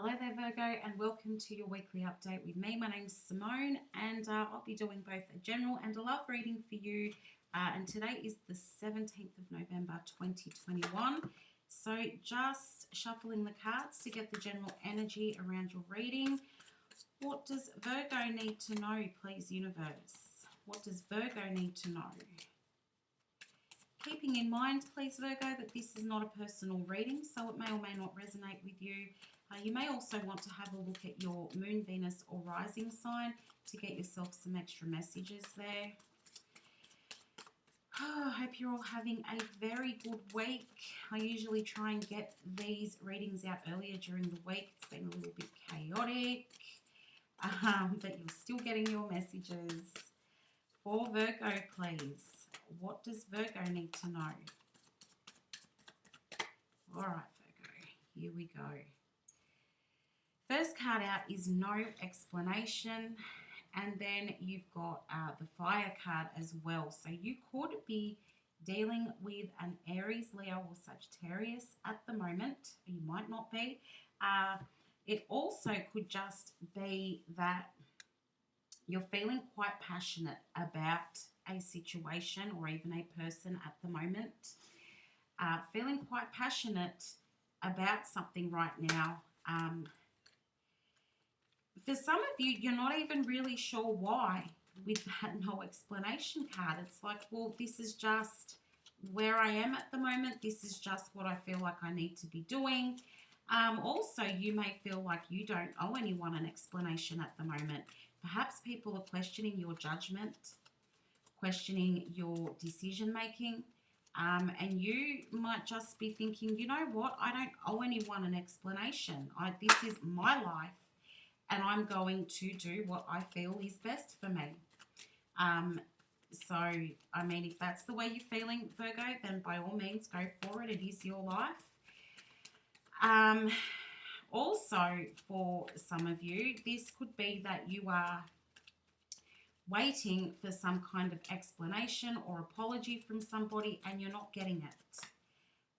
Hello there, Virgo, and welcome to your weekly update with me. My name's Simone, and I'll be doing both a general and a love reading for you. And today is the 17th of November 2021. So, just shuffling the cards to get the general energy around your reading. What does Virgo need to know, please, universe? What does Virgo need to know? Keeping in mind, please, Virgo, that this is not a personal reading, so it may or may not resonate with you. You may also want to have a look at your moon, Venus, or rising sign to get yourself some extra messages there. I hope you're all having a very good week. I usually try and get these readings out earlier during the week. It's been a little bit chaotic, but you're still getting your messages. For Virgo, please. What does Virgo need to know? All right, Virgo, here we go. First card out is no explanation, and then you've got the fire card as well. So you could be dealing with an Aries, Leo, or Sagittarius at the moment. You might not be. It also could just be that you're feeling quite passionate about a situation or even a person at the moment. Feeling quite passionate about something right now. For some of you, you're not even really sure why with that no explanation card. It's like, well, this is just where I am at the moment. This is just what I feel like I need to be doing. Also, you may feel like you don't owe anyone an explanation at the moment. Perhaps people are questioning your judgment, questioning your decision making, and you might just be thinking, you know what, I don't owe anyone an explanation. This is my life, and I'm going to do what I feel is best for me. So, I mean, if that's the way you're feeling, Virgo, then by all means, go for it. It is your life. Also, for some of you, this could be that you are waiting for some kind of explanation or apology from somebody and you're not getting it.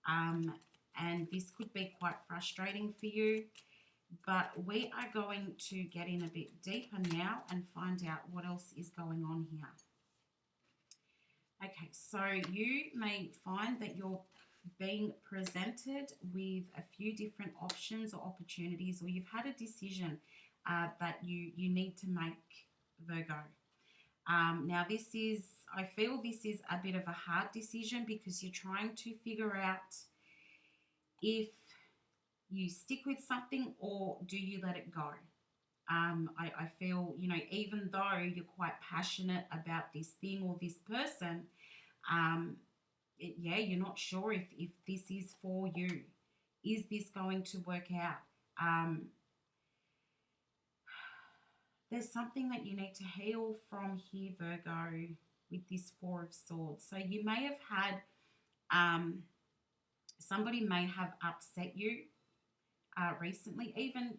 And this could be quite frustrating for you. But we are going to get in a bit deeper now and find out what else is going on here. Okay, so you may find that you're being presented with a few different options or opportunities, or you've had a decision that you need to make, Virgo. Now I feel this is a bit of a hard decision because you're trying to figure out if you stick with something or do you let it go. I feel, even though you're quite passionate about this thing or this person, you're not sure if this is for you. Is this going to work out? There's something that you need to heal from here, Virgo, with this Four of Swords. So you may have had, somebody may have upset you recently, even,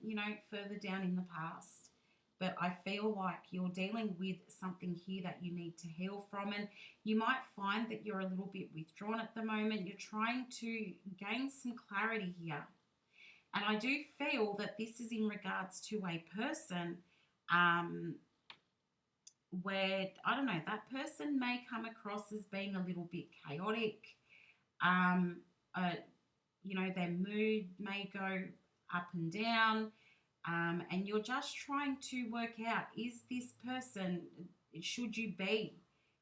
further down in the past. But I feel like you're dealing with something here that you need to heal from. And you might find that you're a little bit withdrawn at the moment. You're trying to gain some clarity here. And I do feel that this is in regards to a person where, I don't know, that person may come across as being a little bit chaotic. Their mood may go up and down, and you're just trying to work out, is this person, should you be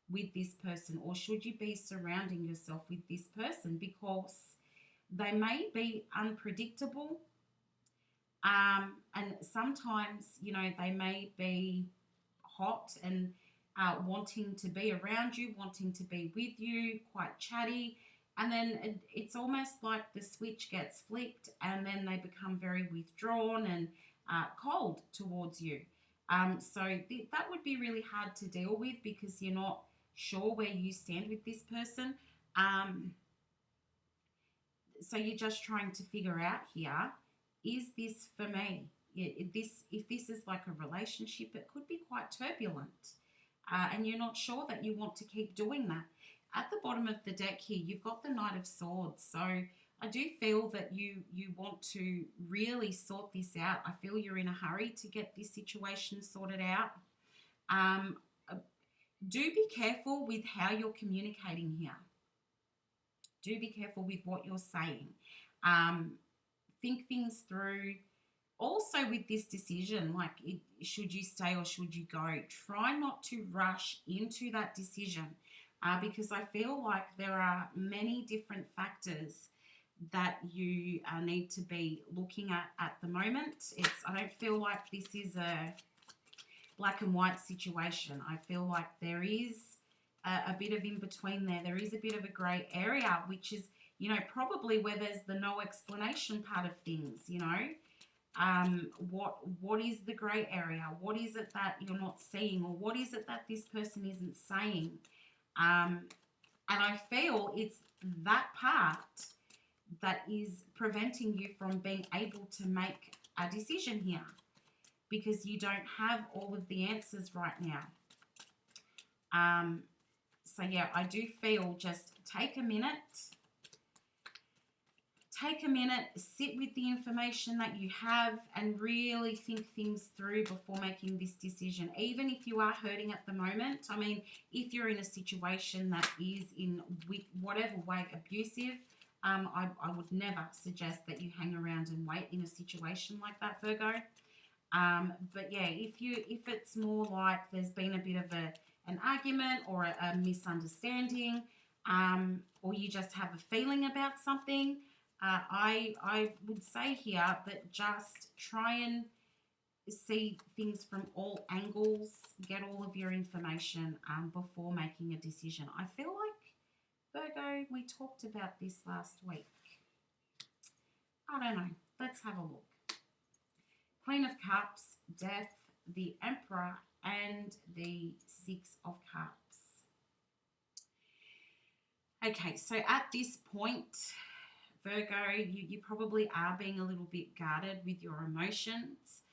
with this person, or should you be surrounding yourself with this person, because they may be unpredictable, and sometimes, they may be hot and wanting to be around you, wanting to be with you, quite chatty. And then it's almost like the switch gets flicked and then they become very withdrawn and cold towards you. So that would be really hard to deal with because you're not sure where you stand with this person. So you're just trying to figure out here, is this for me? If this is like a relationship, it could be quite turbulent. And you're not sure that you want to keep doing that. At the bottom of the deck here, you've got the Knight of Swords. So I do feel that you want to really sort this out. I feel you're in a hurry to get this situation sorted out. Um, uh, do be careful with how you're communicating here. Do be careful with what you're saying. Um, think things through. Also, with this decision, like should you stay or should you go, try not to rush into that decision because I feel like there are many different factors that you need to be looking at the moment. I don't feel like this is a black and white situation. I feel like there is a bit of in between there. There is a bit of a grey area, which is, probably where there's the no explanation part of things, what is the grey area? What is it that you're not seeing, or what is it that this person isn't saying? And I feel it's that part that is preventing you from being able to make a decision here, because you don't have all of the answers right now. So yeah, I do feel just take a minute, sit with the information that you have and really think things through before making this decision. Even if you are hurting at the moment, I mean, if you're in a situation that is in whatever way abusive, I would never suggest that you hang around and wait in a situation like that, Virgo. But yeah, if it's more like there's been a bit of an argument or a misunderstanding, or you just have a feeling about something, I would say here that just try and see things from all angles, get all of your information before making a decision. I feel like, Virgo, we talked about this last week. I don't know. Let's have a look. Queen of Cups, Death, the Emperor, and the Six of Cups. Okay, so at this point, Virgo, you probably are being a little bit guarded with your emotions,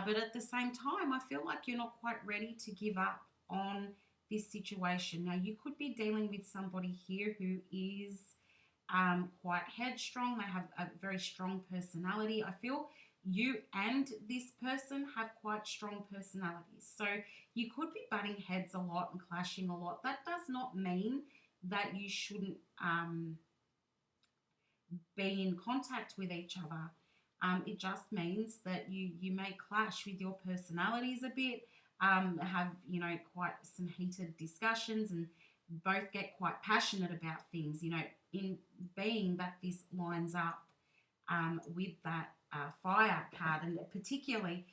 but at the same time, I feel like you're not quite ready to give up on this situation. Now, you could be dealing with somebody here who is quite headstrong. They have a very strong personality. I feel you and this person have quite strong personalities. So you could be butting heads a lot and clashing a lot. That does not mean that you shouldn't be in contact with each other. It just means that you may clash with your personalities a bit, have, quite some heated discussions and both get quite passionate about things, in being that this lines up with that fire card. And particularly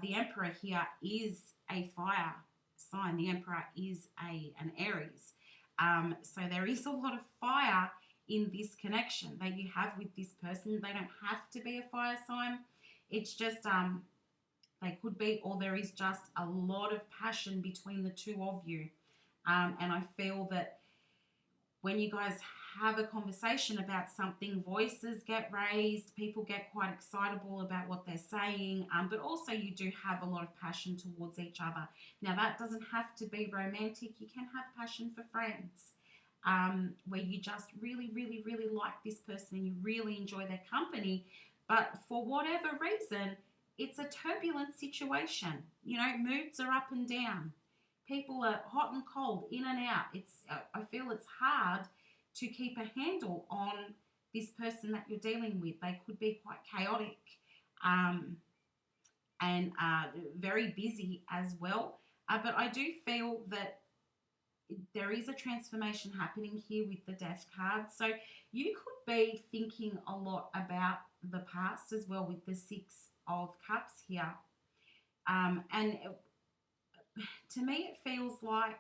the Emperor here is a fire sign. The Emperor is an Aries. So there is a lot of fire in this connection that you have with this person. They don't have to be a fire sign. It's just they could be, or there is just a lot of passion between the two of you. And I feel that when you guys have a conversation about something, voices get raised, people get quite excitable about what they're saying, but also you do have a lot of passion towards each other. Now, that doesn't have to be romantic. You can have passion for friends, where you just really, really, really like this person and you really enjoy their company, but for whatever reason, it's a turbulent situation. Moods are up and down. People are hot and cold, in and out. I feel it's hard to keep a handle on this person that you're dealing with. They could be quite chaotic and very busy as well. But I do feel that there is a transformation happening here with the Death card. So you could be thinking a lot about the past as well with the Six of Cups here. To me, it feels like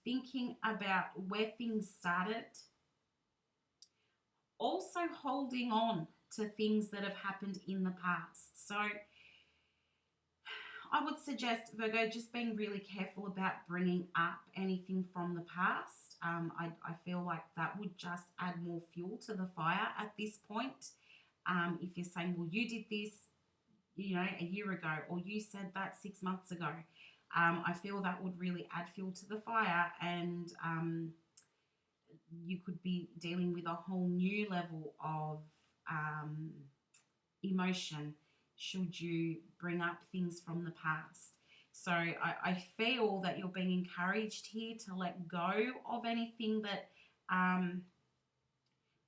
thinking about where things started, also holding on to things that have happened in the past. So I would suggest, Virgo, just being really careful about bringing up anything from the past. I feel like that would just add more fuel to the fire at this point. If you're saying, well, you did this, a year ago, or you said that 6 months ago, I feel that would really add fuel to the fire, and you could be dealing with a whole new level of um, emotion should you bring up things from the past. So I feel that you're being encouraged here to let go of anything that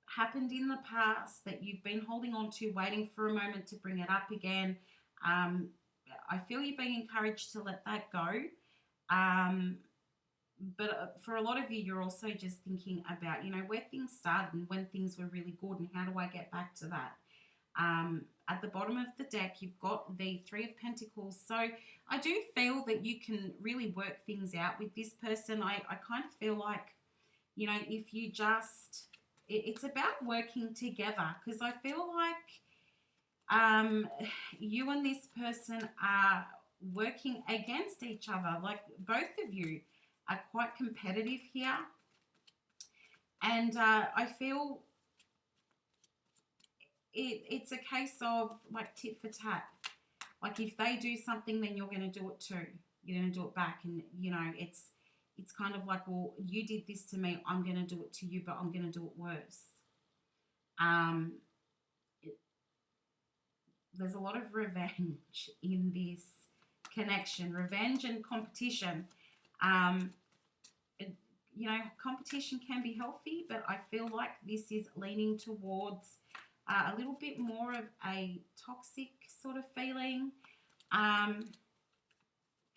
happened in the past that you've been holding on to, waiting for a moment to bring it up again. Um, I feel you're being encouraged to let that go. Um, but for a lot of you, you're also just thinking about, where things started and when things were really good and how do I get back to that? At the bottom of the deck, you've got the Three of Pentacles. So I do feel that you can really work things out with this person. I kind of feel like, if you just, it's about working together, because I feel like you and this person are working against each other. Like both of you are quite competitive here. And I feel it's a case of like tit for tat. Like if they do something, then you're going to do it too. You're going to do it back. And, it's kind of like, well, you did this to me, I'm going to do it to you, but I'm going to do it worse. Um, there's a lot of revenge in this connection, revenge and competition. Um, competition can be healthy, but I feel like this is leaning towards a little bit more of a toxic sort of feeling.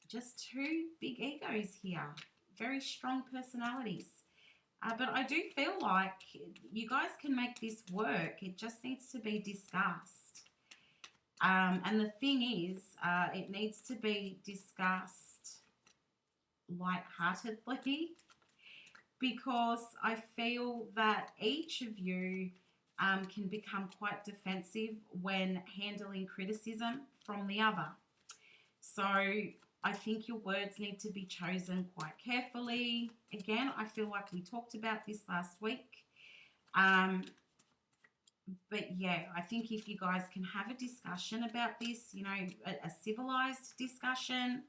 Just two big egos here, very strong personalities. But I do feel like you guys can make this work. It just needs to be discussed. And the thing is, it needs to be discussed lightheartedly, because I feel that each of you can become quite defensive when handling criticism from the other. So I think your words need to be chosen quite carefully. Again, I feel like we talked about this last week. But yeah, I think if you guys can have a discussion about this, a civilized discussion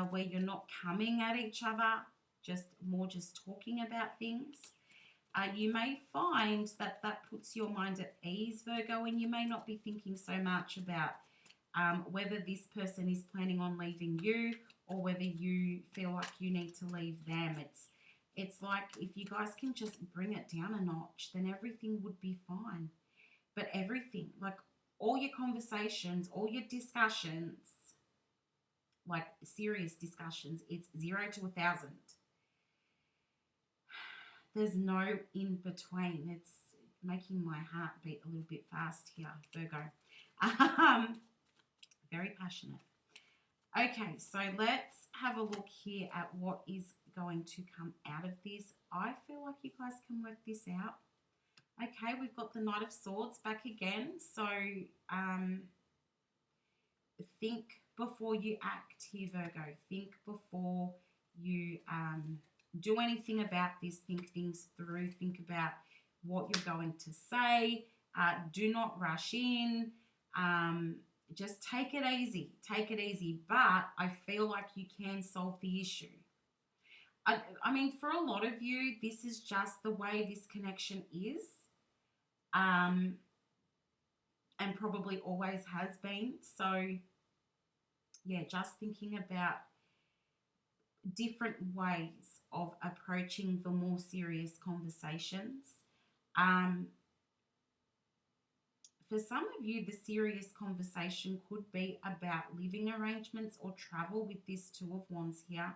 where you're not coming at each other, just talking about things, you may find that puts your mind at ease, Virgo, and you may not be thinking so much about whether this person is planning on leaving you or whether you feel like you need to leave them. It's like if you guys can just bring it down a notch, then everything would be fine. But everything, like all your conversations, all your discussions, like serious discussions, it's 0 to 1,000. There's no in between. It's making my heart beat a little bit fast here, Virgo. Very passionate. Okay, so let's have a look here at what is going to come out of this. I feel like you guys can work this out. Okay, we've got the Knight of Swords back again. So think before you act here, Virgo. Think before you do anything about this. Think things through. Think about what you're going to say. Do not rush in. Just take it easy. Take it easy. But I feel like you can solve the issue. I mean, for a lot of you, this is just the way this connection is. And probably always has been. So, yeah, just thinking about different ways of approaching the more serious conversations. For some of you, the serious conversation could be about living arrangements or travel with this Two of Wands here.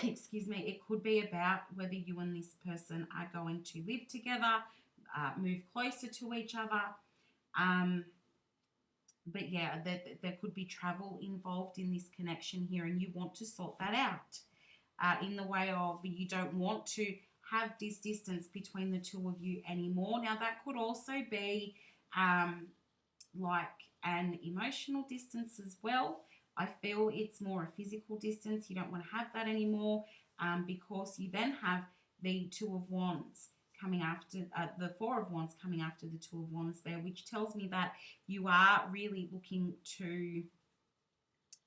Excuse me, it could be about whether you and this person are going to live together, move closer to each other. But yeah, there could be travel involved in this connection here, and you want to sort that out in the way of you don't want to have this distance between the two of you anymore. Now, that could also be like an emotional distance as well. I feel it's more a physical distance. You don't want to have that anymore because you then have the Two of Wands coming after the Four of Wands coming after the Two of Wands there, which tells me that you are really looking to,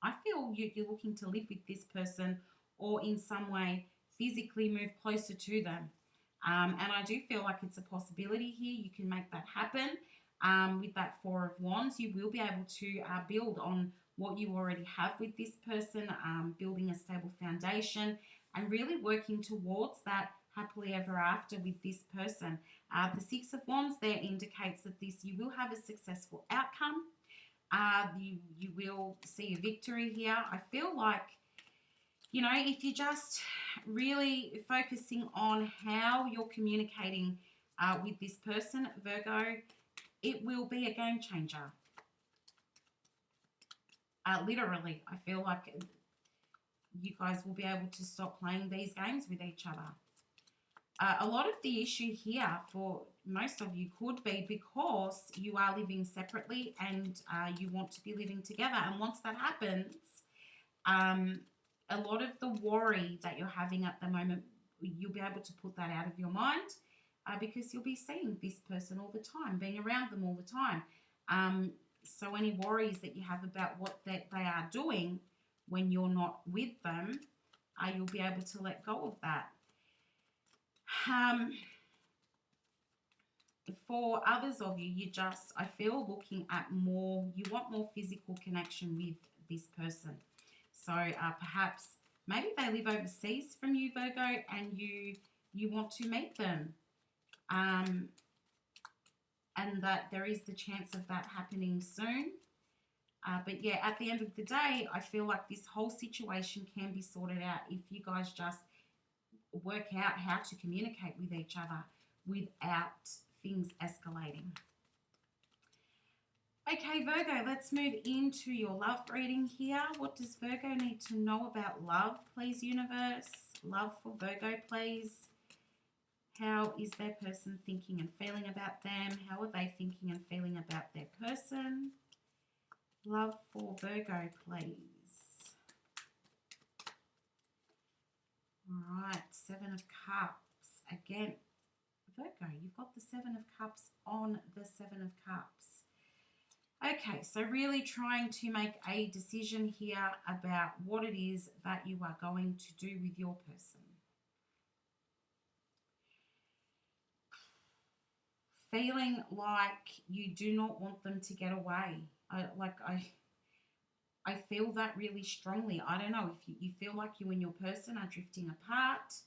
I feel you're looking to live with this person or in some way physically move closer to them. And I do feel like it's a possibility here. You can make that happen. With that Four of Wands, you will be able to build on what you already have with this person, building a stable foundation and really working towards that happily ever after with this person. The Six of Wands there indicates that you will have a successful outcome. You will see a victory here. I feel like, you know, if you're just really focusing on how you're communicating with this person, Virgo, it will be a game changer. Literally, I feel like you guys will be able to stop playing these games with each other. A lot of the issue here for most of you could be because you are living separately and you want to be living together. And once that happens, a lot of the worry that you're having at the moment, you'll be able to put that out of your mind because you'll be seeing this person all the time, being around them all the time. So any worries that you have about what they are doing when you're not with them, you'll be able to let go of that. For others of you, I feel looking at more, you want more physical connection with this person. So perhaps maybe they live overseas from you, Virgo, and you want to meet them. And that there is the chance of that happening soon. But yeah, at the end of the day, I feel like this whole situation can be sorted out if you guys just work out how to communicate with each other without things escalating. Okay, Virgo, let's move into your love reading here. What does Virgo need to know about love, please, universe? Love for Virgo, please. How is their person thinking and feeling about them? How are they thinking and feeling about their person? Love for Virgo, please. All right, Seven of Cups. Again, Virgo, you've got the Seven of Cups on the Seven of Cups. Okay, so really trying to make a decision here about what it is that you are going to do with your person. Feeling like you do not want them to get away. I feel that really strongly. I don't know if you feel like you and your person are drifting apart,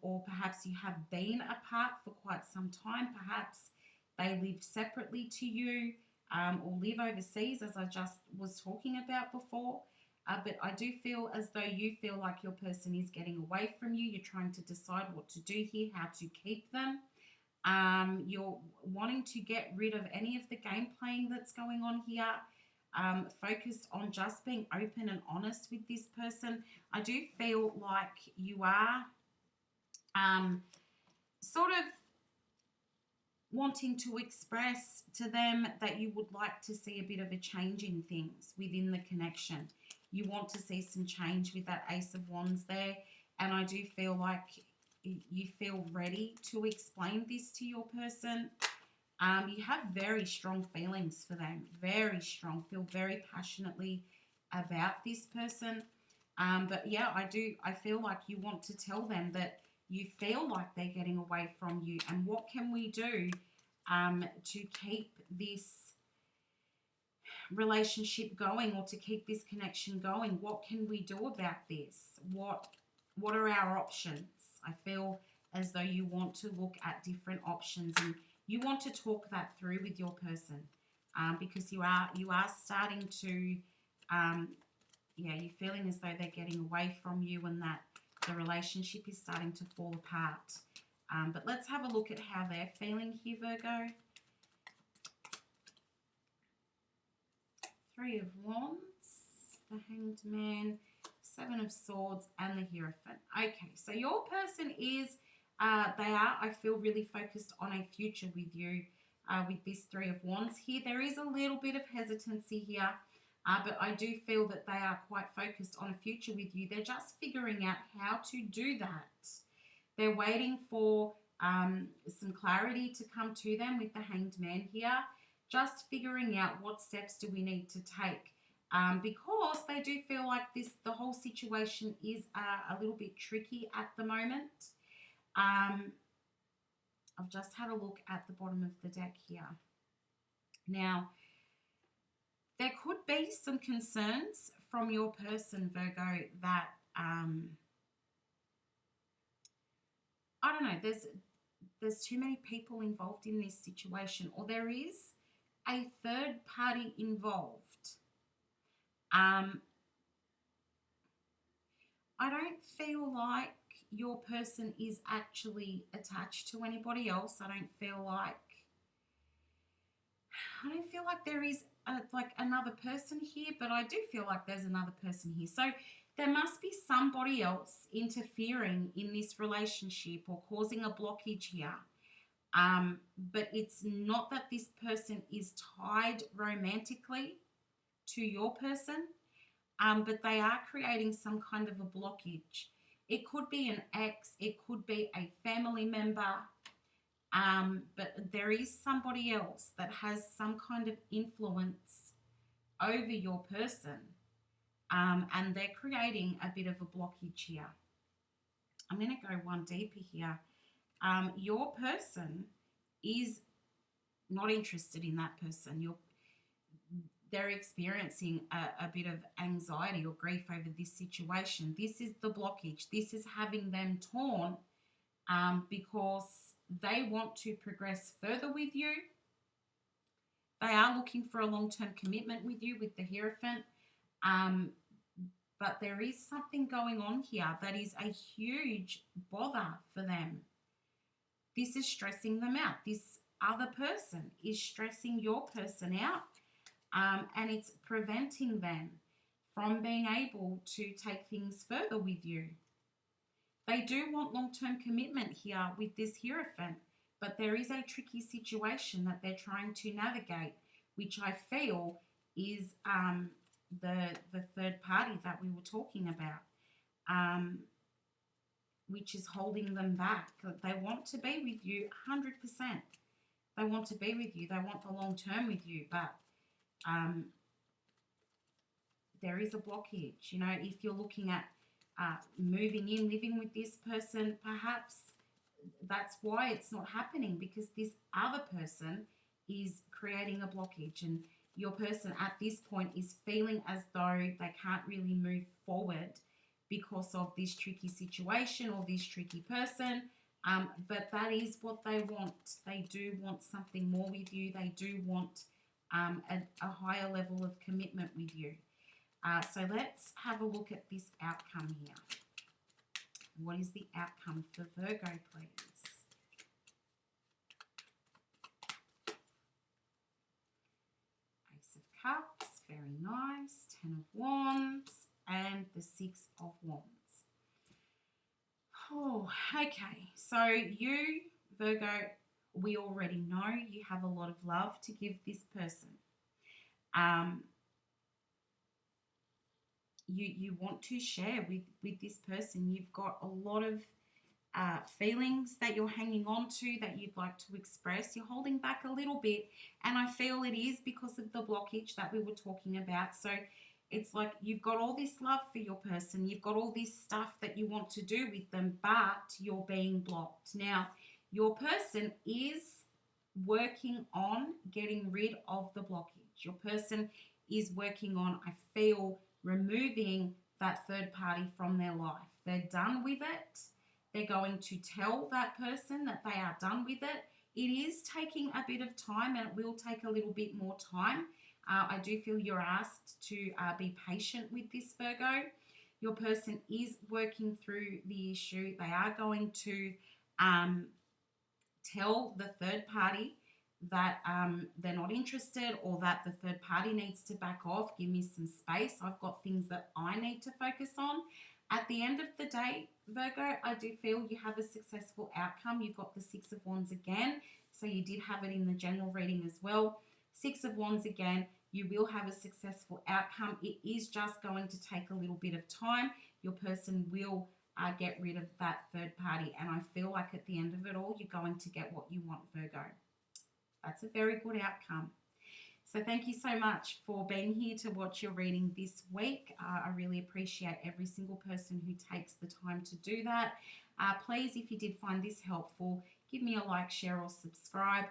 or perhaps you have been apart for quite some time. Perhaps they live separately to you, or live overseas, as I just was talking about before. But I do feel as though you feel like your person is getting away from you. You're trying to decide what to do here, how to keep them. You're wanting to get rid of any of the game playing that's going on here. Focused on just being open and honest with this person. I do feel like you are sort of wanting to express to them that you would like to see a bit of a change in things within the connection. You want to see some change with that Ace of Wands there, and I do feel like you feel ready to explain this to your person. You have very strong feelings for them, very strong, feel very passionately about this person. But yeah, I feel like you want to tell them that you feel like they're getting away from you, and what can we do to keep this relationship going, or to keep this connection going? What can we do about this? What are our options? I feel as though you want to look at different options, and you want to talk that through with your person, because you are starting to, you're feeling as though they're getting away from you, and that the relationship is starting to fall apart. But let's have a look at how they're feeling here, Virgo. Three of Wands, the Hanged Man, Seven of Swords, and the Hierophant. Okay, so your person is, I feel, really focused on a future with you, with this Three of Wands here. There is a little bit of hesitancy here, but I do feel that they are quite focused on a future with you. They're just figuring out how to do that. They're waiting for some clarity to come to them with the Hanged Man here. Just figuring out what steps do we need to take because they do feel like the whole situation is a little bit tricky at the moment. I've just had a look at the bottom of the deck here. Now, there could be some concerns from your person, Virgo, that, I don't know, there's too many people involved in this situation, or there is a third party involved. I don't feel like your person is actually attached to anybody else. I don't feel like there is like another person here, but I do feel like there's another person here. So there must be somebody else interfering in this relationship or causing a blockage here. But it's not that this person is tied romantically to your person, but they are creating some kind of a blockage. It could be an ex, it could be a family member, but there is somebody else that has some kind of influence over your person, and they're creating a bit of a blockage here. I'm going to go one deeper here. Your person is not interested in that person. They're experiencing a bit of anxiety or grief over this situation. This is the blockage. This is having them torn, because they want to progress further with you. They are looking for a long-term commitment with you with the Hierophant. But there is something going on here that is a huge bother for them. This is stressing them out. This other person is stressing your person out, and it's preventing them from being able to take things further with you. They do want long-term commitment here with this Hierophant, but there is a tricky situation that they're trying to navigate, which I feel is the third party that we were talking about, which is holding them back. They want to be with you 100%. They want to be with you. They want the long term with you, but there is a blockage. You know, if you're looking at moving in, living with this person, perhaps that's why it's not happening, because this other person is creating a blockage, and your person at this point is feeling as though they can't really move forward because of this tricky situation or this tricky person. But that is what they want. They do want something more with you. They do want a higher level of commitment with you. So let's have a look at this outcome here. What is the outcome for Virgo, please? Ace of Cups, very nice. 10 of Wands and the 6 of Wands. Oh, okay. So you, Virgo, we already know you have a lot of love to give this person. You want to share with this person. You've got a lot of feelings that you're hanging on to that you'd like to express. You're holding back a little bit, and I feel it is because of the blockage that we were talking about. So it's like you've got all this love for your person. You've got all this stuff that you want to do with them, but you're being blocked. Now, your person is working on getting rid of the blockage. Your person is working on, I feel, removing that third party from their life. They're done with it. They're going to tell that person that they are done with it. It is taking a bit of time, and it will take a little bit more time. I do feel you're asked to be patient with this, Virgo. Your person is working through the issue. They are going to tell the third party that they're not interested, or that the third party needs to back off. Give me some space. I've got things that I need to focus on. At the end of the day, Virgo, I do feel you have a successful outcome. You've got the 6 of Wands again, so you did have it in the general reading as well. 6 of Wands again, you will have a successful outcome. It is just going to take a little bit of time. Your person will get rid of that third party, and I feel like at the end of it all, you're going to get what you want, Virgo. That's a very good outcome. So thank you so much for being here to watch your reading this week. I really appreciate every single person who takes the time to do that. Please, if you did find this helpful, give me a like, share, or subscribe.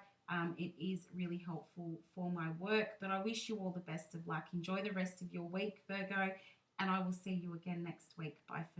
It is really helpful for my work. But I wish you all the best of luck. Enjoy the rest of your week, Virgo, and I will see you again next week. Bye for now.